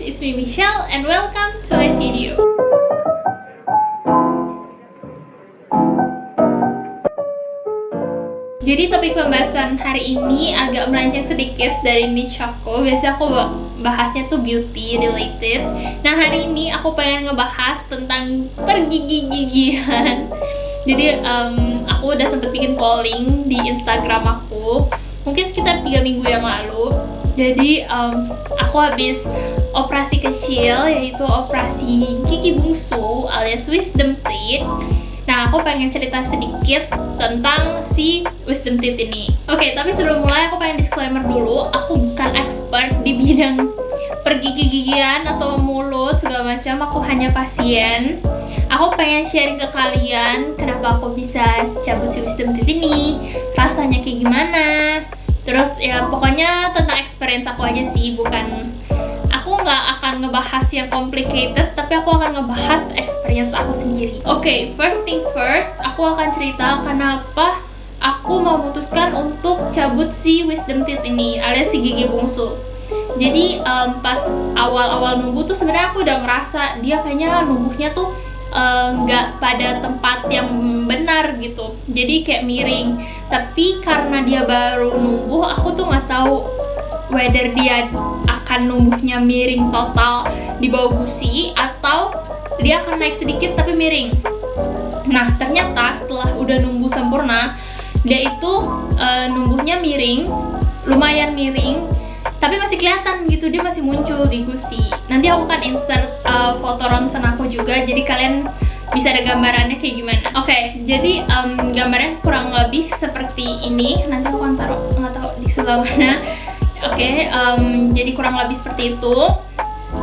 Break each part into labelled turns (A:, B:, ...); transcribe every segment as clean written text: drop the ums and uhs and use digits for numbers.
A: it's me Michelle and welcome to my video. Jadi topik pembahasan hari ini agak melenceng sedikit dari niche aku. Biasanya aku bahasnya tuh beauty related. Nah hari ini aku pengen ngebahas tentang pergigi-gigian. Jadi aku udah sempet bikin polling di Instagram aku mungkin sekitar 3 minggu yang lalu. Jadi aku habis operasi kecil, yaitu operasi gigi bungsu alias wisdom teeth. Nah, aku pengen cerita sedikit tentang si wisdom teeth ini. Oke, tapi sebelum mulai aku pengen disclaimer dulu. Aku bukan expert di bidang pergigi-gigian atau mulut segala macam. Aku hanya pasien. Aku pengen sharing ke kalian kenapa aku bisa cabut si wisdom teeth ini, rasanya kayak gimana. Terus ya pokoknya tentang experience aku aja sih, aku nggak akan ngebahas yang complicated, tapi aku akan ngebahas experience aku sendiri. Oke, first thing first, aku akan cerita kenapa aku memutuskan untuk cabut si wisdom teeth ini, alias si gigi bungsu. Jadi pas awal-awal numbuh tuh sebenarnya aku udah ngerasa dia kayaknya numbuhnya tuh nggak pada tempat yang benar gitu, jadi kayak miring. Tapi karena dia baru numbuh, aku tuh nggak tahu whether dia akan numbuhnya miring total di bawah gusi atau dia akan naik sedikit tapi miring. Nah ternyata setelah udah numbuh sempurna, dia itu numbuhnya miring, lumayan miring, tapi masih kelihatan gitu, dia masih muncul di gusi. Nanti aku akan insert foto ronsen aku juga, jadi kalian bisa ada gambarannya kayak gimana. Oke, jadi gambarnya kurang lebih seperti ini. Nanti aku akan taruh, nggak tahu di sebelah mana. Oke, jadi kurang lebih seperti itu.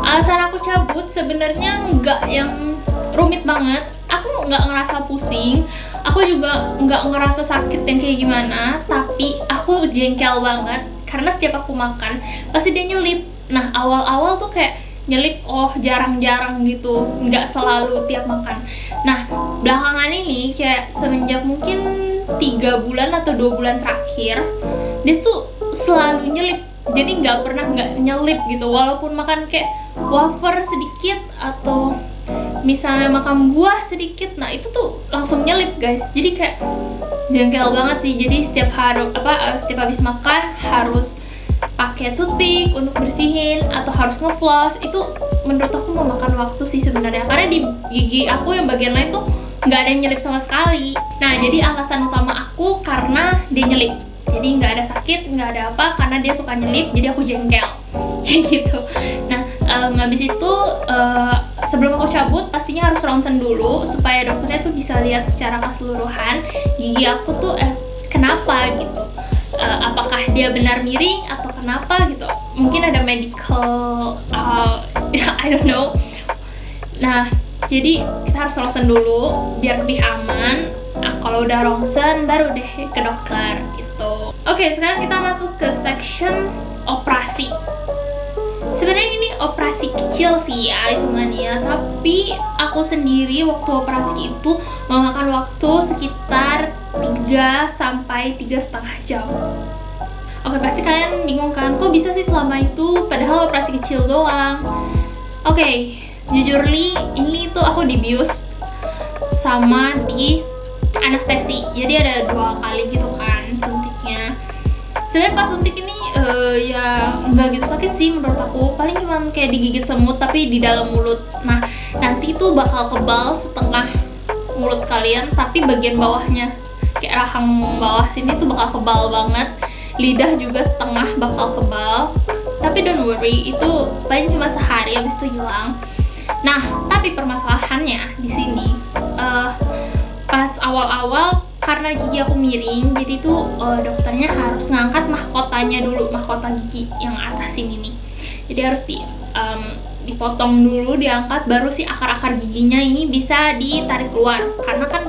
A: Alasan aku cabut sebenarnya nggak yang rumit banget. Aku nggak ngerasa pusing, aku juga nggak ngerasa sakit yang kayak gimana. Tapi aku jengkel banget karena setiap aku makan pasti dia nyelip. Nah awal-awal tuh kayak nyelip, jarang-jarang gitu, nggak selalu tiap makan. Nah belakangan ini kayak semenjak mungkin 3 bulan atau 2 bulan terakhir, dia tuh selalu nyelip. Jadi nggak pernah nggak nyelip gitu, walaupun makan kayak wafer sedikit atau misalnya makan buah sedikit, nah itu tuh langsung nyelip guys. Jadi kayak jengkel banget sih. Jadi setiap habis makan harus pakai toothpick untuk bersihin atau harus ngefloss. Itu menurut aku memakan waktu sih sebenarnya, karena di gigi aku yang bagian lain tuh nggak ada yang nyelip sama sekali. Nah jadi alasan utama aku karena dia nyelip. Jadi nggak ada sakit, nggak ada apa, karena dia suka nyelip, jadi aku jengkel kayak gitu. Nah habis itu sebelum aku cabut pastinya harus ronsen dulu supaya dokternya tuh bisa lihat secara keseluruhan gigi aku tuh kenapa gitu. Apakah dia benar miring atau kenapa gitu, mungkin ada medical I don't know. Nah jadi kita harus ronsen dulu biar lebih aman. Nah, kalau udah ronsen baru deh ke dokter gitu. Oke, sekarang kita masuk ke section operasi. Sebenarnya ini operasi kecil sih ya hitungannya, tapi aku sendiri waktu operasi itu memakan waktu sekitar 3 sampai 3,5 jam. Oke, pasti kalian bingung kan, kok bisa sih selama itu padahal operasi kecil doang. Oke, jujurly ini tuh aku dibius sama di anestesi. Jadi ada 2 kali gitu kan suntiknya. Sebenarnya pas suntik ini ya nggak gitu sakit sih menurut aku, paling cuma kayak digigit semut tapi di dalam mulut. Nah nanti itu bakal kebal setengah mulut kalian, tapi bagian bawahnya kayak rahang bawah sini tuh bakal kebal banget. Lidah juga setengah bakal kebal, tapi don't worry, itu paling cuma sehari habis itu hilang. Nah tapi permasalahannya di sini pas awal-awal karena gigi aku miring, jadi tuh dokternya harus ngangkat mahkotanya dulu, mahkota gigi yang atas ini nih. Jadi harus dipotong dulu, diangkat, baru si akar-akar giginya ini bisa ditarik keluar. Karena kan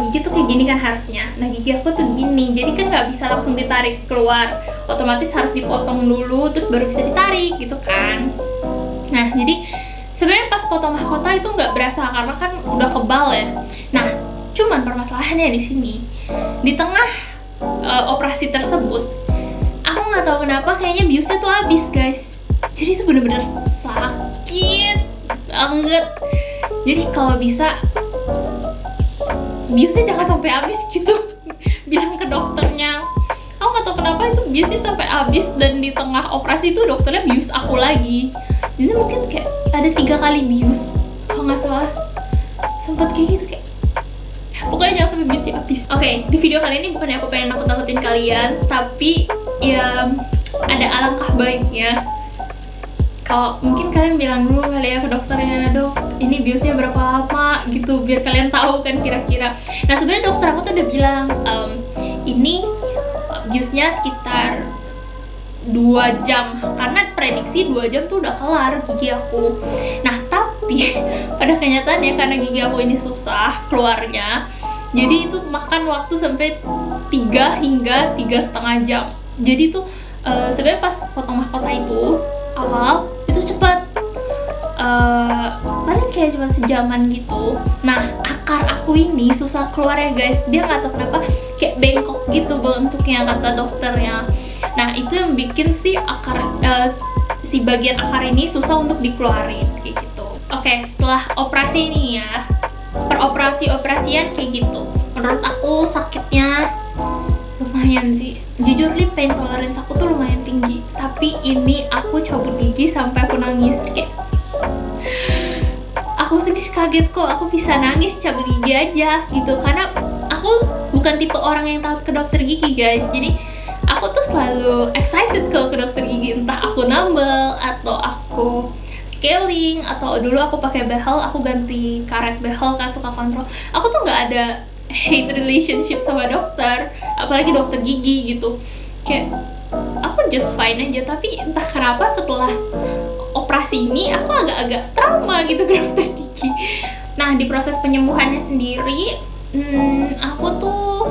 A: gigi tuh kayak gini kan harusnya. Nah gigi aku tuh gini, jadi kan nggak bisa langsung ditarik keluar, otomatis harus dipotong dulu, terus baru bisa ditarik gitu kan. Nah jadi sebenarnya pas potong mahkota itu nggak berasa karena kan udah kebal ya. Nah cuman permasalahannya di sini, di tengah operasi tersebut, aku nggak tahu kenapa kayaknya biusnya tuh habis guys. Jadi itu bener-bener sakit sakit banget. Jadi kalau bisa biusnya jangan sampai habis gitu. Bilang ke dokternya. Aku nggak tahu kenapa itu biusnya sampai habis, dan di tengah operasi itu dokternya bius aku lagi. Jadi mungkin kayak ada 3 kali bius kalau nggak salah, sempat kayak gitu kayak. Pokoknya jangan sampai biusnya habis. Oke, di video kali ini bukannya aku pengen nakut-nakutin kalian, tapi ya ada alangkah baiknya kalau mungkin kalian bilang dulu kali ya ke dokternya, dok ini biusnya berapa lama gitu, biar kalian tahu kan kira-kira. Nah sebenarnya dokter aku tuh udah bilang ini biusnya sekitar 2 jam, karena prediksi 2 jam tuh udah kelar gigi aku. Nah tapi pada kenyataannya karena gigi aku ini susah keluarnya, jadi itu makan waktu sampai 3 hingga 3,5 jam. Jadi tuh sebenarnya pas potong mahkota itu awal itu cepet, paling kayak cuma sejaman gitu. Nah akar aku ini susah keluar ya guys, dia nggak tahu kenapa kayak bengkok gitu bentuknya kata dokternya. Nah itu yang bikin si akar si bagian akar ini susah untuk dikeluarin kayak gitu. Oke, setelah operasi ini ya, operasian kayak gitu, menurut aku sakitnya lumayan sih. Jujur nih pain tolerance aku tuh lumayan tinggi, tapi ini aku cabut gigi sampai aku nangis. Kayak aku sendiri kaget kok aku bisa nangis cabut gigi aja gitu, karena aku bukan tipe orang yang takut ke dokter gigi guys. Jadi aku tuh selalu excited kalau ke dokter gigi, entah aku nambel atau aku scaling, atau dulu aku pakai behel, aku ganti karet behel kan, suka kontrol. Aku tuh nggak ada hate relationship sama dokter, apalagi dokter gigi gitu. Kayak aku just fine aja, tapi entah kenapa setelah operasi ini aku agak-agak trauma gitu ke dokter gigi. Nah di proses penyembuhannya sendiri, aku tuh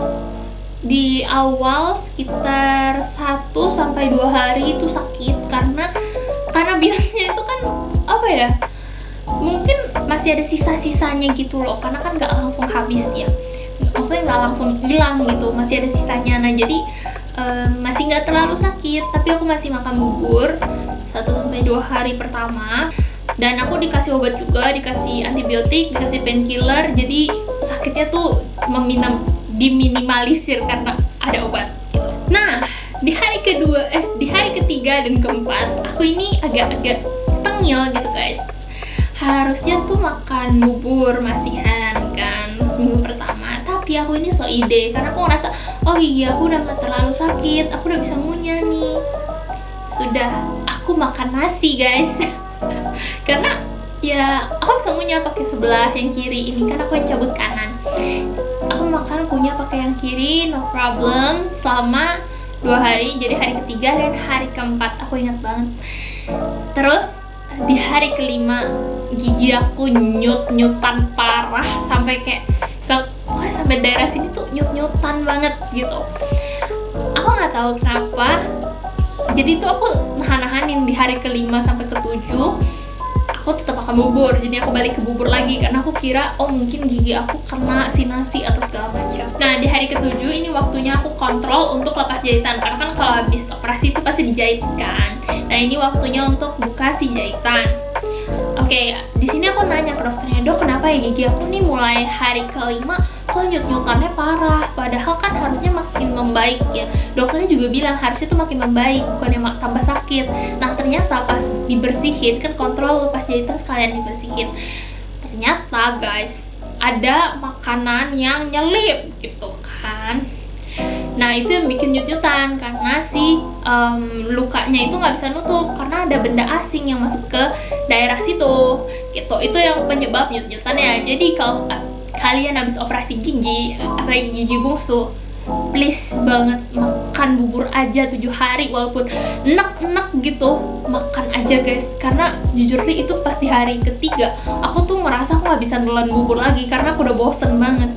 A: di awal sekitar 1-2 hari itu sakit, karena biasanya itu kan apa ya, mungkin masih ada sisa-sisanya gitu loh, karena kan nggak langsung habis ya, maksudnya nggak langsung hilang gitu, masih ada sisanya. Nah jadi masih nggak terlalu sakit, tapi aku masih makan bubur 1-2 hari pertama, dan aku dikasih obat juga, dikasih antibiotik, dikasih painkiller. Jadi sakitnya tuh diminimalisir karena ada obat gitu. Nah di hari ketiga dan keempat aku ini agak-agak tengil gitu guys. Harusnya tuh makan bubur masihan kan seminggu pertama, tapi aku ini so ide karena aku ngerasa oh gigi aku udah gak terlalu sakit, aku udah bisa ngunyah nih. Sudah, aku makan nasi guys. Karena ya aku bisa ngunyah pakai sebelah yang kiri ini kan, aku yang cabut kanan. Aku makan kunyah pakai yang kiri, no problem, selama 2 hari. Jadi hari ketiga dan hari keempat aku ingat banget. Terus di hari kelima gigi aku nyut-nyutan parah, sampai kayak pokoknya sampai daerah sini tuh nyut-nyutan banget gitu. Aku nggak tahu kenapa. Jadi tuh aku nahan-nahanin di hari kelima sampai ketujuh. Aku tetap makan bubur, jadi aku balik ke bubur lagi karena aku kira oh mungkin gigi aku kena si nasi atau segala macam. Nah di hari ketujuh ini waktunya aku kontrol untuk lepas jahitan, karena kan kalau habis operasi itu pasti dijahit kan. Nah ini waktunya untuk buka si jahitan. Oke, di sini aku nanya ke dokternya, dok kenapa ya gigi aku nih mulai hari kelima kok nyut-nyutannya parah, padahal kan harusnya makin membaik ya. Dokternya juga bilang harusnya tuh makin membaik, bukannya tambah sakit. Nah ternyata pas dibersihin, kan kontrol lepas jahitan sekalian dibersihin, ternyata guys ada makanan yang nyelip gitu kan. Nah itu yang bikin nyut-nyutan, karena si lukanya itu nggak bisa nutup karena ada benda asing yang masuk ke daerah situ gitu. Itu yang penyebab nyut-nyutannya. Jadi kalau kalian habis operasi gigi, apalagi gigi bungsu, please banget makan bubur aja 7 hari, walaupun enak-enak gitu, makan aja guys. Karena jujur nih itu pas di hari ketiga aku tuh merasa aku nggak bisa nelan bubur lagi karena aku udah bosen banget.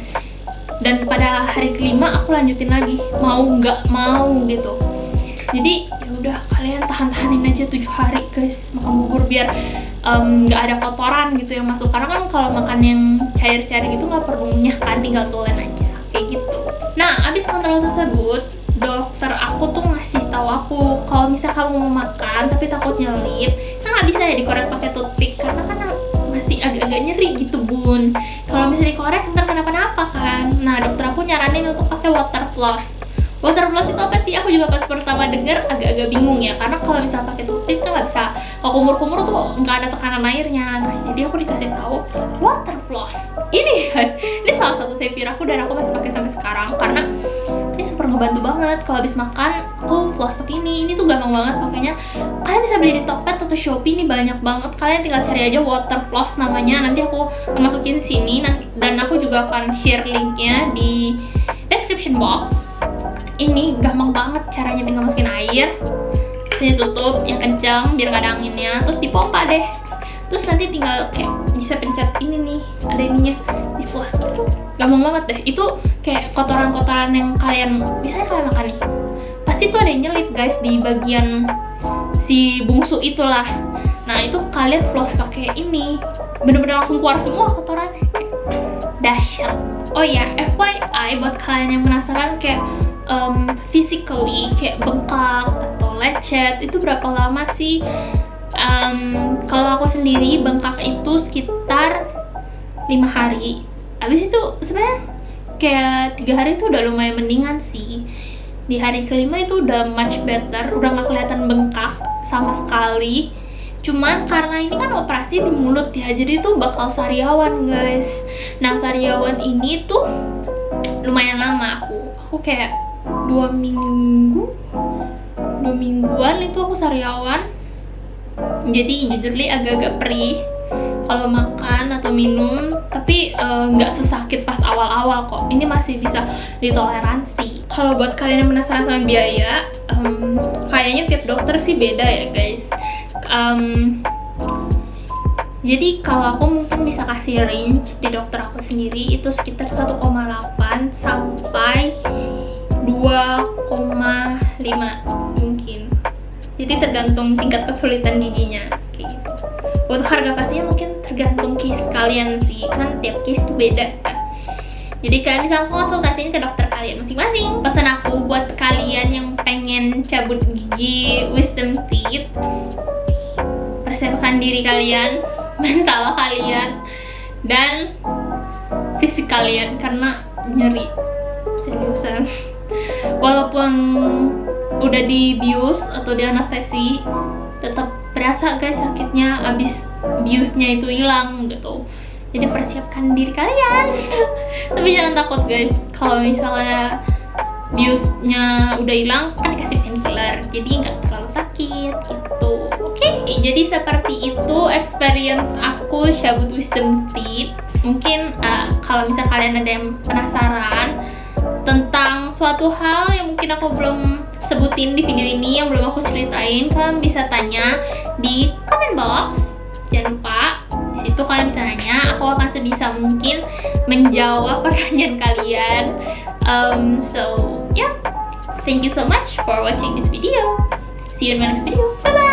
A: Dan pada hari kelima aku lanjutin lagi, mau nggak mau gitu. Jadi ya udah, kalian tahan-tahanin aja 7 hari guys makan bubur, biar nggak ada kotoran gitu yang masuk. Karena kan kalau makan yang cair-cair gitu nggak perlu ngunyah kan, tinggal tulen aja kayak gitu. Nah abis kontrol tersebut, dokter aku tuh ngasih tahu aku kalau misal kamu mau makan tapi takut nyelip, kan nggak bisa ya dikorek pakai toothpick. nyeri gitu bun. Kalau misalnya dikorek ntar kenapa-napa kan. Nah dokter aku nyaranin untuk pakai water floss. Water floss itu apa sih? Aku juga pas pertama denger agak-agak bingung ya, karena kalau misalnya pakai toothpick kan nggak bisa, kalau kumur-kumur tuh nggak ada tekanan airnya. Nah jadi aku dikasih tahu water floss ini guys, ini salah satu savior aku dan aku masih pakai sampai sekarang karena ini super ngebantu banget. Kalau habis makan aku floss pakai ini tuh gampang banget pakainya. Kalian bisa beli di Tokped atau Shopee, ini banyak banget. Kalian tinggal cari aja water floss namanya, nanti aku akan masukin sini dan aku juga akan share linknya di description box. Ini gampang banget caranya, tinggal masukin air, sini tutup yang kencang biar nggak ada anginnya, terus dipompa deh. Terus nanti tinggal kayak bisa pencet ini nih, ada ininya, di floss gitu. Gampang banget deh. Itu kayak kotoran-kotoran yang kalian, misalnya kalian makan nih, pasti tuh ada yang nyelip guys di bagian si bungsu itulah. Nah itu kalian floss pakai ini, bener-bener langsung keluar semua kotorannya, kayak dahsyat. Oh ya, FYI buat kalian yang penasaran kayak physically kayak bengkak atau lecet itu berapa lama sih? Kalau aku sendiri bengkak itu sekitar 5 hari. Habis itu sebenarnya kayak 3 hari itu udah lumayan mendingan sih. Di hari kelima itu udah much better, udah nggak kelihatan bengkak sama sekali. Cuman karena ini kan operasi di mulut ya, jadi itu bakal sariawan guys. Nah sariawan ini tuh lumayan lama aku kayak 2 mingguan itu aku sariawan. Jadi jujur li agak-agak perih kalau makan atau minum, tapi nggak sesakit pas awal-awal kok. Ini masih bisa ditoleransi. Kalau buat kalian yang penasaran sama biaya, kayaknya tiap dokter sih beda ya guys. Jadi kalau aku mungkin bisa kasih range di dokter aku sendiri itu sekitar 1,8 sampai 2,5 mungkin. Jadi tergantung tingkat kesulitan giginya kayak gitu. Untuk harga pastinya mungkin tergantung case kalian sih, kan tiap case tuh beda kan. Jadi kalian bisa langsung konsultasiin ke dokter kalian masing-masing. Pesan aku buat kalian yang pengen cabut gigi wisdom teeth, persiapkan diri kalian, mental kalian, dan fisik kalian karena nyeri seriusan. Walaupun udah dibius atau di anestesi, tetap berasa guys sakitnya abis biusnya itu hilang gitu. Jadi persiapkan diri kalian. Tapi jangan takut guys, kalau misalnya biusnya udah hilang kan dikasih painkiller, jadi nggak terlalu sakit gitu. Oke, jadi seperti itu experience aku cabut wisdom teeth. Mungkin kalau misalnya kalian ada yang penasaran tentang suatu hal yang mungkin aku belum sebutin di video ini, yang belum aku ceritain, kalian bisa tanya di comment box. Jangan lupa di situ kalian bisa nanya, aku akan sebisa mungkin menjawab pertanyaan kalian. So yeah, thank you so much for watching this video. See you in my next video. Bye bye.